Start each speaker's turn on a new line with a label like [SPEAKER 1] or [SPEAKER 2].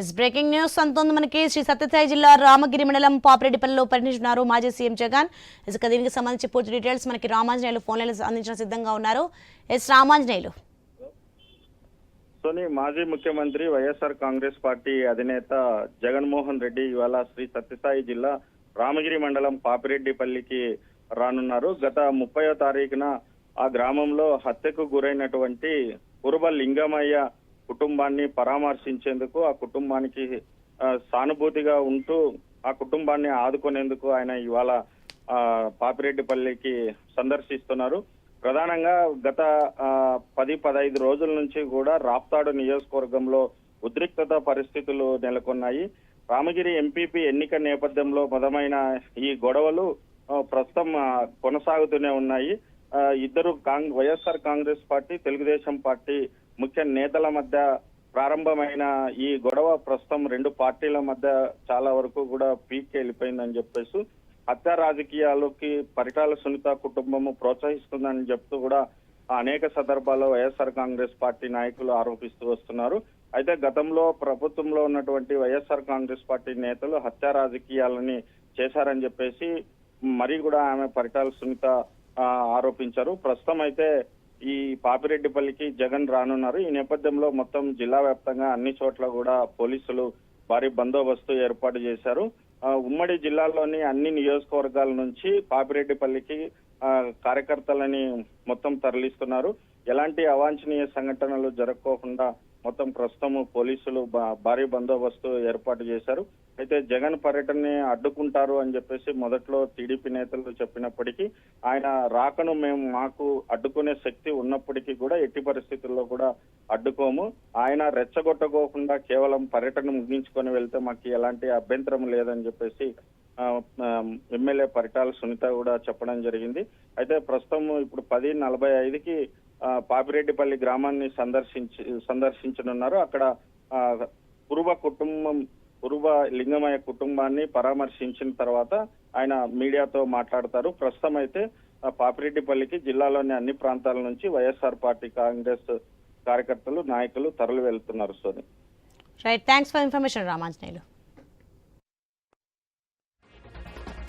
[SPEAKER 1] Is breaking news అంతోంది మనకి శ్రీ సత్యసాయి జిల్లా రామగిరి మండలం పాపిరెడ్డిపల్లిలో పర్యటించున్నారు మాజీ సీఎం జగన్. ఇక దీనికి సంబంధించి పూర్తి డీటెయిల్స్ మనకి రామాంజనేయులు ఫోన్ లైన్ అందించడం సిద్ధంగా ఉన్నారు. రామాంజనేయులు.
[SPEAKER 2] సోని మాజీ ముఖ్యమంత్రి వైఎస్ఆర్ కాంగ్రెస్ పార్టీ అధినేత జగన్మోహన్ రెడ్డి ఇవాళ శ్రీ సత్యసాయి జిల్లా రామగిరి మండలం పాపిరెడ్డిపల్లికి రానున్నారు. గత 30వ తారీఖున ఆ గ్రామంలో హత్యకు గురైనటువంటి కురుబ లింగమయ్య కుటుంబాన్ని పరామర్శించేందుకు, ఆ కుటుంబానికి సానుభూతిగా ఉంటూ ఆ కుటుంబాన్ని ఆదుకునేందుకు ఆయన ఇవాళ పాపిరెడ్డిపల్లికి సందర్శిస్తున్నారు. ప్రధానంగా గత 10-15 రోజుల నుంచి కూడా రాప్తాడు నియోజకవర్గంలో ఉద్రిక్తత పరిస్థితులు నెలకొన్నాయి. రామగిరి ఎంపీపీ ఎన్నిక నేపథ్యంలో మొదలైన ఈ గొడవలు ప్రస్తుతం కొనసాగుతూనే ఉన్నాయి. ఇద్దరు వైఎస్ఆర్ కాంగ్రెస్ పార్టీ, తెలుగుదేశం పార్టీ ముఖ్య నేతల మధ్య ప్రారంభమైన ఈ గొడవ ప్రస్తుతం రెండు పార్టీల మధ్య చాలా వరకు కూడా పీక్ వెళ్ళిపోయిందని చెప్పేసి హత్య రాజకీయాలకి పరిటాల సునీత కుటుంబము ప్రోత్సహిస్తుందని చెప్తూ కూడా అనేక సందర్భాల్లో వైఎస్ఆర్ కాంగ్రెస్ పార్టీ నాయకులు ఆరోపిస్తూ వస్తున్నారు. అయితే గతంలో ప్రభుత్వంలో ఉన్నటువంటి వైఎస్ఆర్ కాంగ్రెస్ పార్టీ నేతలు హత్య రాజకీయాలని చేశారని చెప్పేసి మరీ కూడా ఆమె పరిటాల సునీత ఆరోపించారు. ప్రస్తుతం అయితే ఈ పాపిరెడ్డిపల్లికి జగన్ రానున్నారు. ఈ నేపథ్యంలో మొత్తం జిల్లా వ్యాప్తంగా అన్ని చోట్ల కూడా పోలీసులు భారీ బందోబస్తు ఏర్పాటు చేశారు. ఉమ్మడి జిల్లాలోని అన్ని నియోజకవర్గాల నుంచి పాపిరెడ్డిపల్లికి కార్యకర్తలని మొత్తం తరలిస్తున్నారు. ఎలాంటి అవాంఛనీయ సంఘటనలు జరగకోకుండా మొత్తం ప్రస్తుతం పోలీసులు భారీ బందోబస్తు ఏర్పాటు చేశారు. అయితే జగన్ పర్యటనని అడ్డుకుంటారు అని చెప్పేసి మొదట్లో టీడీపీ నేతలు చెప్పినప్పటికీ ఆయన రాకను మాకు అడ్డుకునే శక్తి ఉన్నప్పటికీ కూడా ఎట్టి పరిస్థితుల్లో కూడా అడ్డుకోము, ఆయన రెచ్చగొట్టకోకుండా కేవలం పర్యటన ముగించుకొని వెళ్తే మాకు ఎలాంటి అభ్యంతరం లేదని చెప్పేసి ఎమ్మెల్యే పరిటాల సునీత కూడా చెప్పడం జరిగింది. అయితే ప్రస్తుతం ఇప్పుడు 10:45కి పాపిరెడ్డిపల్లి గ్రామాన్ని సందర్శించనున్నారు. అక్కడ కురుబ లింగమయ్య కుటుంబాన్ని పరామర్శించిన తర్వాత ఆయన మీడియాతో మాట్లాడతారు. ప్రస్తుతం అయితే పాపిరెడ్డిపల్లికి జిల్లాలోని అన్ని ప్రాంతాల నుంచి వైఎస్ఆర్ పార్టీ కాంగ్రెస్ కార్యకర్తలు, నాయకులు తరలి వెళ్తున్నారు. Soni.
[SPEAKER 1] Right, thanks for information Ramanjaneyulu.